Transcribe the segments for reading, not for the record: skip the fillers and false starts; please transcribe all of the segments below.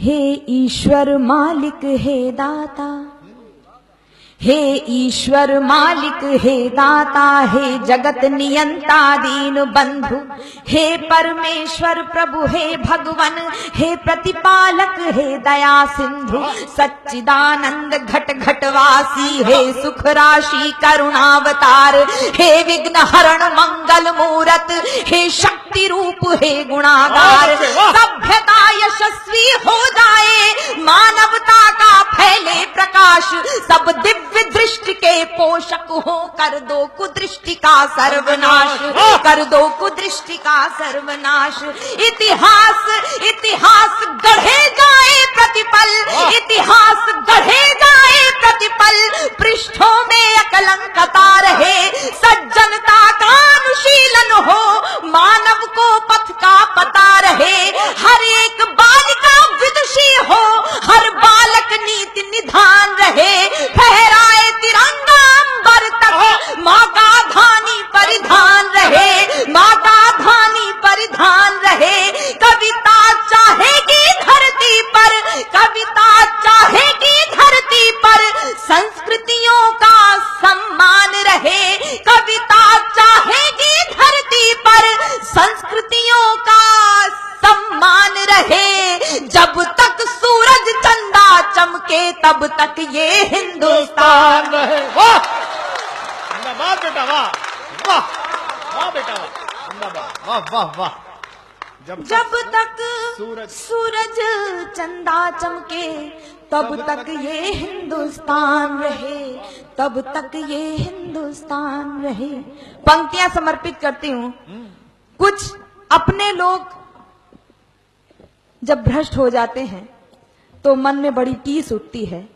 हे ईश्वर मालिक हे दाता, हे ईश्वर मालिक हे दाता, हे जगत नियंता दीन बंधु, हे परमेश्वर प्रभु हे भगवन, हे प्रतिपालक हे दया सिंधु, सच्चिदानंद घट घटवासी, हे सुख राशि करुणावतार, हे विघ्न हरण मंगल मूरत, हे शक्ति रूप हे गुणागार। सभ्यता यशस्वी हो जाए, मानवता का फैले प्रकाश, सब दिव्य दृष्टि के पोषक हो, कर दो कुदृष्टि का सर्वनाश, कर दो कुदृष्टि का सर्वनाश। इतिहास इतिहास गढ़े जाए प्रतिपल, इतिहास गढ़े जाए प्रतिपल, पृष्ठों में अकलंकता रहे, सज्जनता का अनुशीलन हो, मानव को पथ का पता रहे, हर एक बालिका विदुषी हो, हर बालक नीति निधान रहे, फहराए तिरंगा अंबर तक, माँ का धानी परिधान रहे, माँ का धानी परिधान रहे। कविता चाहेगी धरती पर, कविता चाहेगी धरती पर, संस्कृतियों का सम्मान रहे, कविता चाहेगी धरती पर, संस्कृतियों का सम्मान रहे। जब तक सूरज चंदा चमके तब तक ये हिंदुस्तान रहे। वाह जिंदाबाद बेटा, वाह वाह वाह बेटा, वाह वाह वाह वाह। जब तक सूरज चंदा चमके तब तक ये हिंदुस्तान रहे, तब तक ये हिंदुस्तान रहे। पंक्तियां समर्पित करती हूँ। कुछ अपने लोग जब भ्रष्ट हो जाते हैं तो मन में बड़ी टीस उठती है,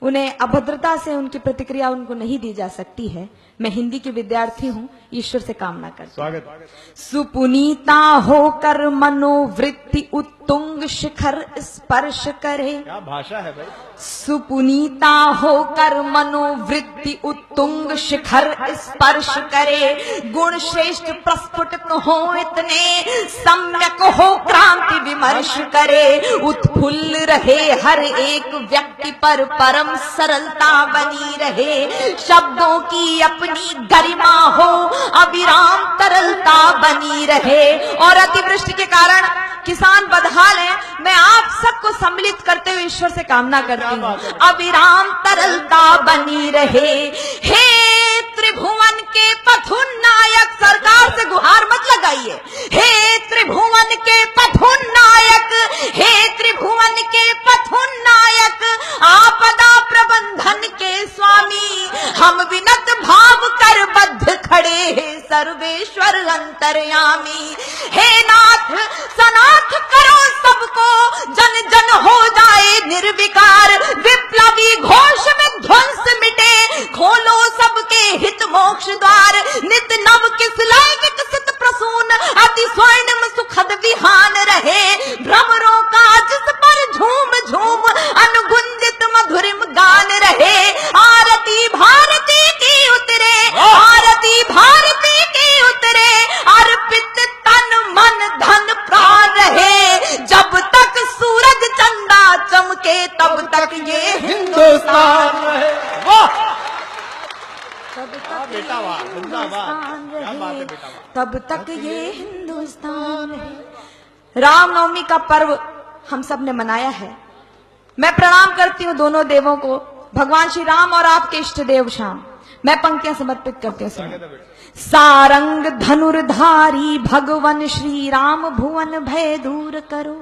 उन्हें अभद्रता से उनकी प्रतिक्रिया उनको नहीं दी जा सकती है। मैं हिंदी की विद्यार्थी हूँ, ईश्वर से कामना करती हूँ। स्वागत। सुपुनीता होकर मनोवृत्ति उत्तुंग शिखर स्पर्श करे, क्या भाषा है भाई। सुपुनीता होकर मनोवृत्ति उत्तुंग शिखर स्पर्श करे, गुण श्रेष्ठ प्रस्फुटित हो इतने, सम्यक हो क्रांति विमर्श करे, उत्फुल्ल रहे हर एक व्यक्ति पर परम सरलता बनी रहे, शब्दों की अपनी गरिमा हो अविराम तरलता बनी रहे। और अतिवृष्टि के कारण किसान बदहाल हैं, मैं आप सबको सम्मिलित करते हुए ईश्वर से कामना करती हूँ, अविराम तरलता बनी रहे। हे त्रिभुवन के पथुनायक, सरकार से गुहार मत लगाइए, हे त्रिभुवन के पथुनायक, हे त्रिभुवन के पथुनायक, आपदा प्रबंधन के स्वामी, हम विनत भाव कर बद्ध खड़े हैं सर्वेश्वर अंतर्यामी। हे नाथ सनाथ करो सबको, जन जन हो जाए निर्विकार, विप्लवी घोष में ध्वंस मिटे, खोलो सबके हित मोक्ष द्वार, नित नव किसलय विकसित प्रसून, अति स्वर्णिम सुखद विहान रहे, भ्रमरों का जिस पर झूम झूम अनुगुंजित मधुरिम गान रहे। आरती भारती की उतरे, आरती भारती की उतरे, अर्पित तन मन धन प्राण रहे, जब तक सूरज चंदा चमके तब तक ये हिंदुस्तान रहे। वाह तब तक बेटा, वाह जिंदाबाद, क्या बात है बेटा, तब तक ये हिंदुस्तान रहे। रामनवमी का पर्व हम सब ने मनाया है। मैं प्रणाम करती हूँ दोनों देवों को, भगवान श्री राम और आपके इष्ट देव श्याम। मैं पंक्तियां समर्पित करती हूँ। सारंग धनुर्धारी भगवन श्री राम, भुवन भय दूर करो।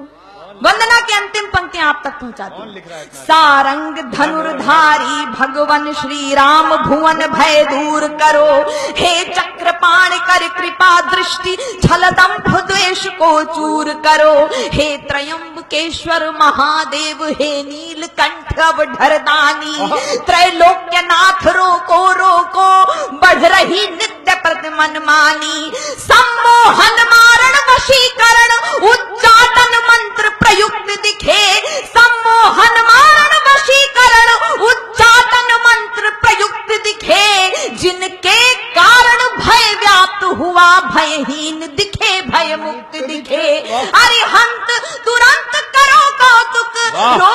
वंदना की अंतिम पंक्तियां आप तक पहुंचाती हूँ। सारंग धनुर्धारी भगवन श्री राम, भुवन भय दूर करो, हे चक्रपाण कर कृपा दृष्टि, छल दंभ द्वेष को चूर करो, हे त्रयंबकेश्वर महादेव, हे नीलकंठ अवधरदानी, त्रैलोक्यनाथ रोको रोको, बढ़ रही नित्य प्रति मनमानी, सम्मोहन मारण वशीकरण, उच्चाटन मंत्र प्रयुक्त दिखे, सम्मोहन मारण वशीकरण, उच्चाटन मंत्र प्रयुक्त दिखे, जिनके कारण भय व्याप्त हुआ भयहीन दिखे, भय मुक्त दिखे। अरिहंत तुरंत करो कौतुक, वाह। रो